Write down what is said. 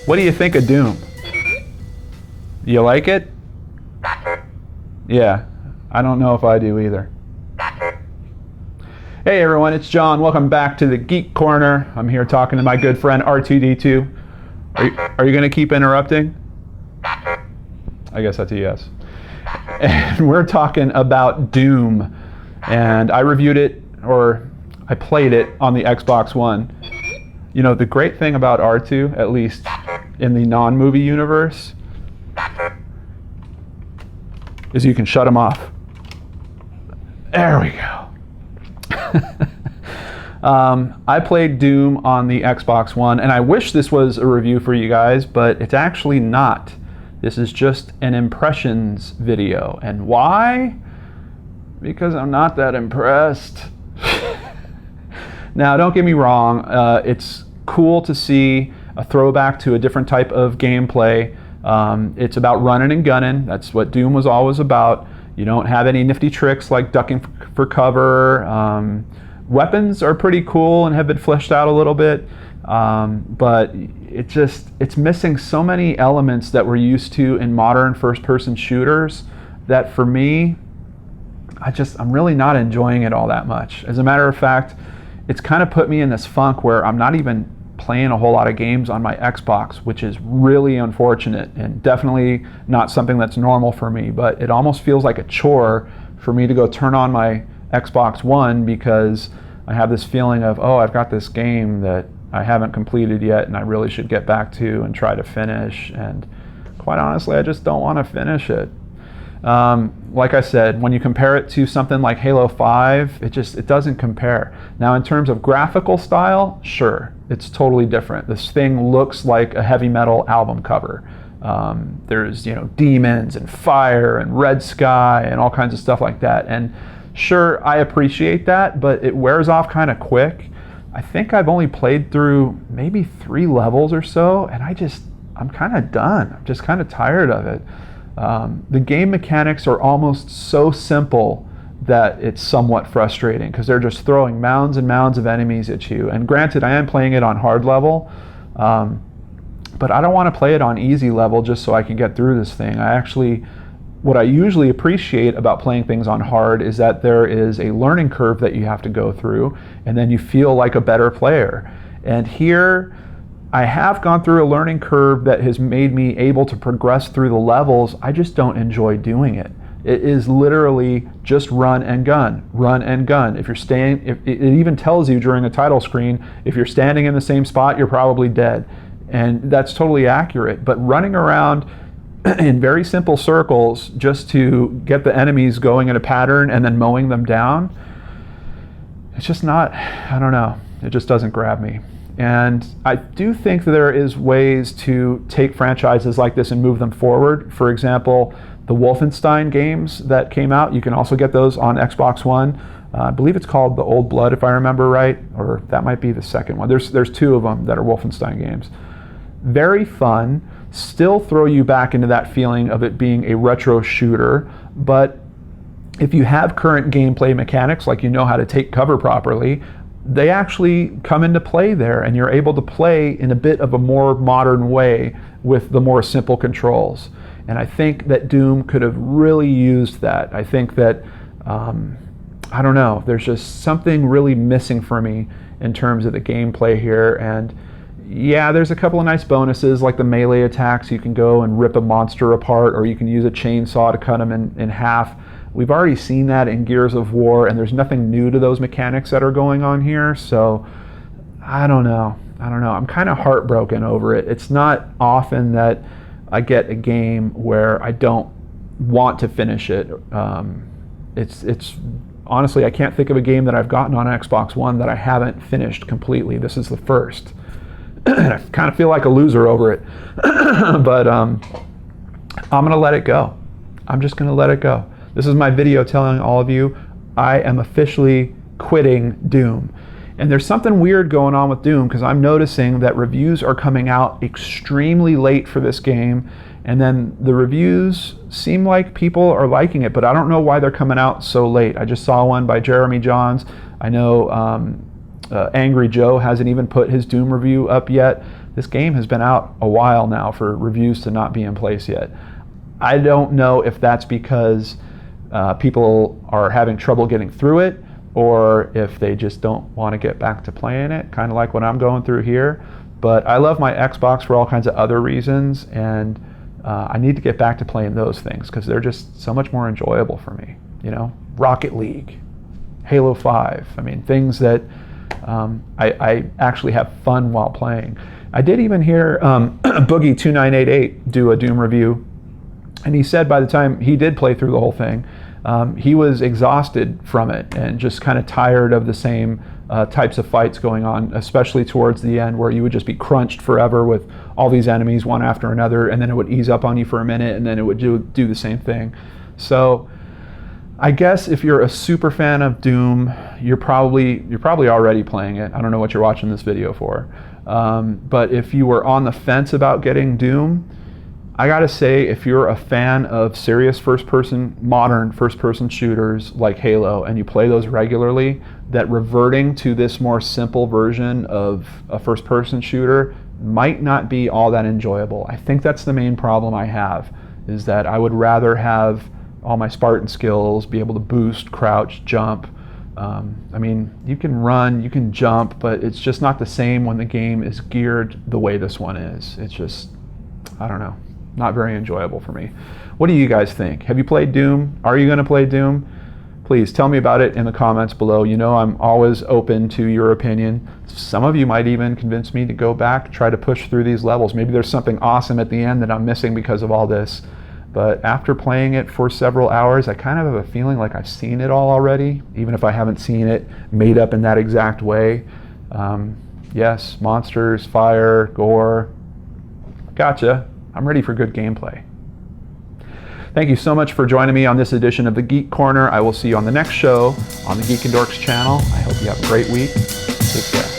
What do you think of Doom? You like it? Yeah, I don't know if I do either. Hey everyone, it's John. Welcome back to the Geek Corner. I'm here talking to my good friend R2D2. Are you going to keep interrupting? I guess that's a yes. And we're talking about Doom. And I reviewed it, or I played it on the Xbox One. You know, the great thing about R2, at least in the non-movie universe, is you can shut him off. There we go. I played Doom on the Xbox One, and I wish this was a review for you guys, but it's actually not. This is just an impressions video. And why? Because I'm not that impressed. Now, don't get me wrong, it's cool to see a throwback to a different type of gameplay. It's about running and gunning. That's what Doom was always about. You don't have any nifty tricks like ducking for cover. Weapons are pretty cool and have been fleshed out a little bit, but it's missing so many elements that we're used to in modern first-person shooters that for me, I'm really not enjoying it all that much. As a matter of fact, it's kind of put me in this funk where I'm not even playing a whole lot of games on my Xbox, which is really unfortunate and definitely not something that's normal for me, but it almost feels like a chore for me to go turn on my Xbox One because I have this feeling of, oh, I've got this game that I haven't completed yet and I really should get back to and try to finish, and quite honestly, I just don't want to finish it. Like I said, when you compare it to something like Halo 5, it doesn't compare. Now, in terms of graphical style, sure, it's totally different. This thing looks like a heavy metal album cover. There's, demons and fire and red sky and all kinds of stuff like that. And sure, I appreciate that, but it wears off kind of quick. I think I've only played through maybe 3 levels or so, and I'm kind of done. I'm just kind of tired of it. The game mechanics are almost so simple that it's somewhat frustrating because they're just throwing mounds and mounds of enemies at you. And granted, I am playing it on hard level, but I don't want to play it on easy level just so I can get through this thing. What I usually appreciate about playing things on hard is that there is a learning curve that you have to go through, and then you feel like a better player. And here, I have gone through a learning curve that has made me able to progress through the levels. I just don't enjoy doing it. It is literally just run and gun, run and gun. If it even tells you during a title screen, if you're standing in the same spot, you're probably dead. And that's totally accurate. But running around in very simple circles just to get the enemies going in a pattern and then mowing them down, it's just not, I don't know, it just doesn't grab me. And I do think that there is ways to take franchises like this and move them forward. For example, the Wolfenstein games that came out, you can also get those on Xbox One. I believe it's called The Old Blood, if I remember right, or that might be the second one. There's 2 of them that are Wolfenstein games. Very fun, still throw you back into that feeling of it being a retro shooter, but if you have current gameplay mechanics, like you know how to take cover properly, they actually come into play there, and you're able to play in a bit of a more modern way with the more simple controls. And I think that Doom could have really used that. I think that, I don't know, there's just something really missing for me in terms of the gameplay here. And yeah, there's a couple of nice bonuses, like the melee attacks. You can go and rip a monster apart, or you can use a chainsaw to cut them in half. We've already seen that in Gears of War, and there's nothing new to those mechanics that are going on here, so I don't know. I'm kind of heartbroken over it. It's not often that I get a game where I don't want to finish it. It's honestly, I can't think of a game that I've gotten on Xbox One that I haven't finished completely. This is the first. I kind of feel like a loser over it, but I'm going to let it go. I'm just going to let it go. This is my video telling all of you I am officially quitting Doom. And there's something weird going on with Doom because I'm noticing that reviews are coming out extremely late for this game, and then the reviews seem like people are liking it, but I don't know why they're coming out so late. I just saw one by Jeremy Johns. I know Angry Joe hasn't even put his Doom review up yet, this game has been out a while now for reviews to not be in place yet. I don't know if that's because people are having trouble getting through it, or if they just don't want to get back to playing it, kind of like what I'm going through here. But I love my Xbox for all kinds of other reasons, and I need to get back to playing those things because they're just so much more enjoyable for me. You know, Rocket League, Halo 5, I mean, things that I actually have fun while playing. I did even hear Boogie2988 do a Doom review, and he said by the time he did play through the whole thing, he was exhausted from it and just kind of tired of the same types of fights going on, especially towards the end where you would just be crunched forever with all these enemies one after another, and then it would ease up on you for a minute, and then it would do the same thing. So I guess if you're a super fan of Doom, you're probably already playing it. I don't know what you're watching this video for. But if you were on the fence about getting Doom, I gotta say, if you're a fan of serious modern first-person shooters like Halo, and you play those regularly, that reverting to this more simple version of a first-person shooter might not be all that enjoyable. I think that's the main problem I have, is that I would rather have all my Spartan skills, be able to boost, crouch, jump. I mean, you can run, you can jump, but it's just not the same when the game is geared the way this one is. It's just, I don't know, not very enjoyable for me. What do you guys think? Have you played Doom? Are you going to play Doom? Please tell me about it in the comments below. You know I'm always open to your opinion. Some of you might even convince me to go back, try to push through these levels. Maybe there's something awesome at the end that I'm missing because of all this. But after playing it for several hours, I kind of have a feeling like I've seen it all already, even if I haven't seen it made up in that exact way. Yes, monsters, fire, gore. Gotcha. I'm ready for good gameplay. Thank you so much for joining me on this edition of the Geek Corner. I will see you on the next show on the Geek and Dorks channel. I hope you have a great week. Take care.